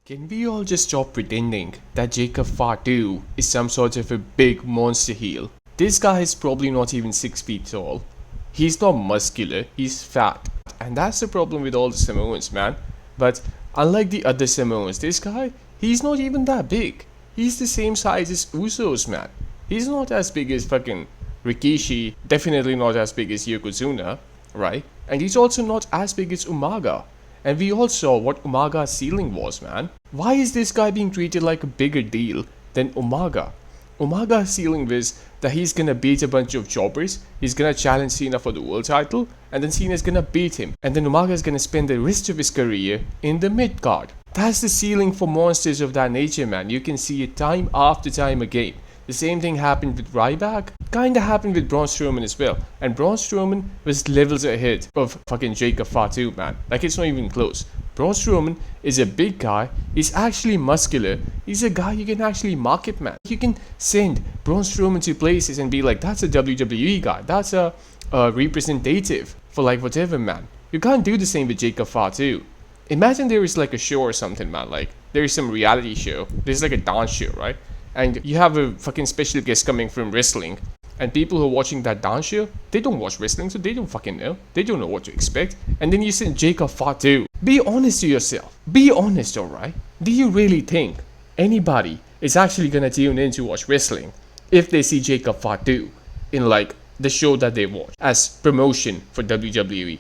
Can we all just stop pretending that Jacob Fatu is some sort of a big monster heel? This guy is probably not even 6 feet tall. He's not muscular, he's fat. And that's the problem with all the Samoans, man. But unlike the other Samoans, this guy, he's not even that big. He's the same size as Usos, man. He's not as big as fucking Rikishi, definitely not as big as Yokozuna, right? And he's also not as big as Umaga. And we all saw what Umaga's ceiling was, man. Why is this guy being treated like a bigger deal than Umaga? Umaga's ceiling was that he's gonna beat a bunch of jobbers, he's gonna challenge Cena for the world title, and then Cena's gonna beat him. And then Umaga's gonna spend the rest of his career in the mid card. That's the ceiling for monsters of that nature, man. You can see it time after time again. The same thing happened with Ryback, kinda happened with Braun Strowman as well. And Braun Strowman was levels ahead of fucking Jacob Fatu, man. Like, it's not even close. Braun Strowman is a big guy, he's actually muscular, he's a guy you can actually market, man. You can send Braun Strowman to places and be like, that's a WWE guy, that's a representative for like whatever, man. You can't do the same with Jacob Fatu. Imagine there is like a show or something, man, like there is some reality show, there's like a dance show, right? And you have a fucking special guest coming from wrestling. And people who are watching that dance show, they don't watch wrestling, so they don't fucking know. They don't know what to expect. And then you send Jacob Fatu. Be honest to yourself. Be honest, alright? Do you really think anybody is actually gonna tune in to watch wrestling if they see Jacob Fatu in like the show that they watch as promotion for WWE?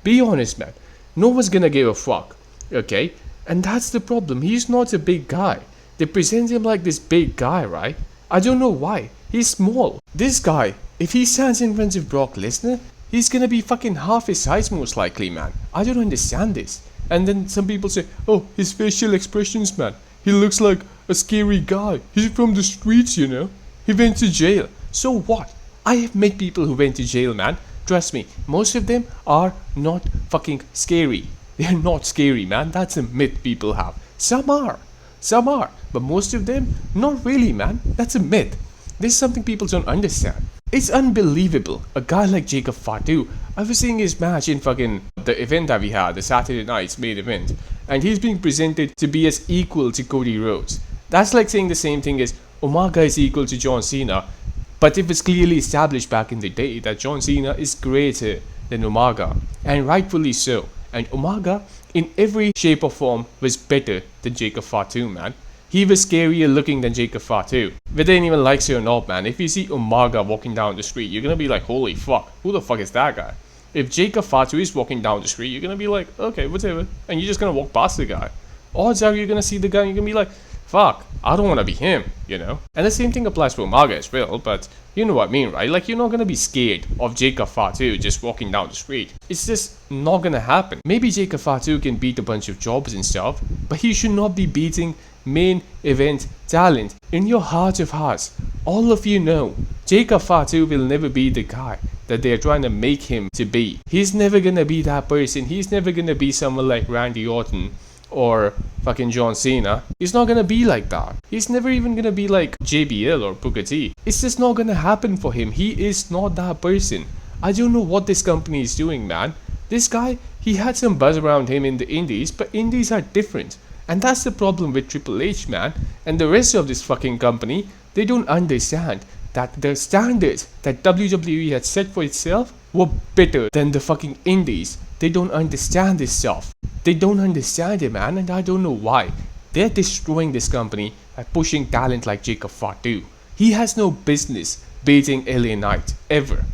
Be honest, man. No one's gonna give a fuck, okay? And that's the problem. He's not a big guy. They present him like this big guy, right? I don't know why. He's small. This guy, if he stands in front of Brock Lesnar, he's gonna be fucking half his size most likely, man. I don't understand this. And then some people say, oh, his facial expressions, man. He looks like a scary guy. He's from the streets, you know. He went to jail. So what? I have met people who went to jail, man. Trust me, most of them are not fucking scary. They're not scary, man. That's a myth people have. Some are. But most of them, not really, man. That's a myth. This is something people don't understand. It's unbelievable. A guy like Jacob Fatu, I was seeing his match in fucking the event that we had, the Saturday night's main event, and he's being presented to be as equal to Cody Rhodes. That's like saying the same thing as Umaga is equal to John Cena, but it was clearly established back in the day that John Cena is greater than Umaga, and rightfully so. And Umaga, in every shape or form, was better than Jacob Fatu, man. He was scarier looking than Jacob Fatu. Whether anyone likes it or not, man, if you see Umaga walking down the street, you're gonna be like, holy fuck, who the fuck is that guy? If Jacob Fatu is walking down the street, you're gonna be like, okay, whatever. And you're just gonna walk past the guy. Odds are you're gonna see the guy and you're gonna be like, fuck, I don't wanna be him, you know? And the same thing applies for Umaga as well, but you know what I mean, right? Like, you're not gonna be scared of Jacob Fatu just walking down the street. It's just not gonna happen. Maybe Jacob Fatu can beat a bunch of jobs and stuff, but he should not be beating main event talent. In your heart of hearts, all of you know Jacob Fatu will never be the guy that they're trying to make him to be. He's never gonna be that person. He's never gonna be someone like Randy Orton or fucking John Cena. He's not gonna be like that. He's never even gonna be like JBL or Booker T. It's just not gonna happen for him. He is not that person. I don't know what this company is doing, man. This guy, he had some buzz around him in the indies, but indies are different. And that's the problem with Triple H, man. And the rest of this fucking company, they don't understand that the standards that WWE had set for itself were better than the fucking indies. They don't understand this stuff. They don't understand it, man, and I don't know why. They're destroying this company by pushing talent like Jacob Fatu. He has no business beating LA Knight, ever.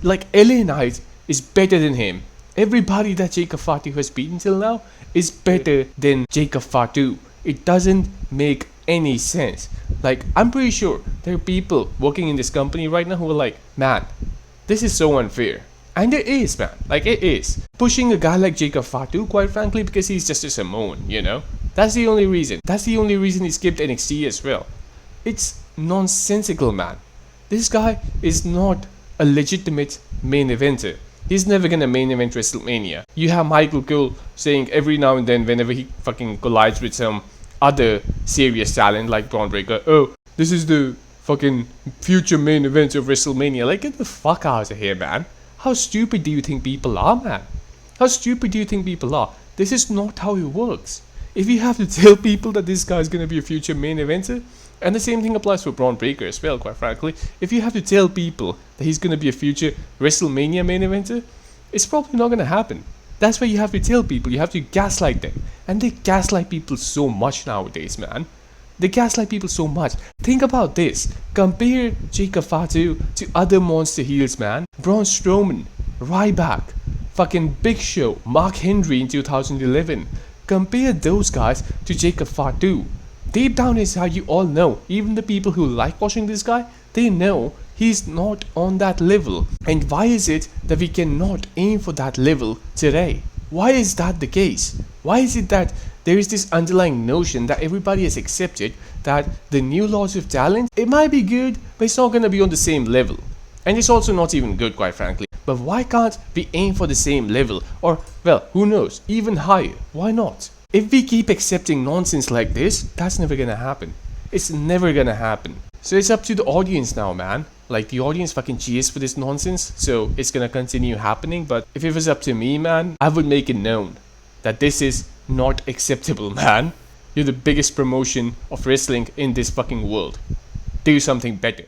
Like, LA Knight is better than him. Everybody that Jacob Fatu has beaten till now is better than Jacob Fatu. It doesn't make any sense. Like, I'm pretty sure there are people working in this company right now who are like, man, this is so unfair. And it is, man. Like, it is. Pushing a guy like Jacob Fatu, quite frankly, because he's just a Samoan, you know? That's the only reason. That's the only reason he skipped NXT as well. It's nonsensical, man. This guy is not a legitimate main eventer. He's never gonna main event WrestleMania. You have Michael Cole saying every now and then whenever he fucking collides with some other serious talent like Braun Breaker, oh, this is the fucking future main event of WrestleMania. Like, get the fuck out of here, man. How stupid do you think people are, man? How stupid do you think people are? This is not how it works. If you have to tell people that this guy's gonna be a future main eventer, and the same thing applies for Braun Breaker as well, quite frankly. If you have to tell people that he's gonna be a future WrestleMania main eventer, it's probably not gonna happen. That's why you have to tell people, you have to gaslight them. And they gaslight people so much nowadays, man. They gaslight people so much. Think about this. Compare Jacob Fatu to other monster heels, man. Braun Strowman, Ryback, fucking Big Show, Mark Henry in 2011. Compare those guys to Jacob Fatu. Deep down is how you all know. Even the people who like watching this guy, they know he's not on that level. And why is it that we cannot aim for that level today? Why is that the case? Why is it that there is this underlying notion that everybody has accepted that the new laws of talent, it might be good, but it's not gonna be on the same level. And it's also not even good, quite frankly. But why can't we aim for the same level? Or, well, who knows, even higher? Why not? If we keep accepting nonsense like this, that's never gonna happen. It's never gonna happen. So it's up to the audience now, man. Like, the audience fucking cheers for this nonsense, so it's gonna continue happening. But if it was up to me, man, I would make it known that this is not acceptable, man. You're the biggest promotion of wrestling in this fucking world. Do something better.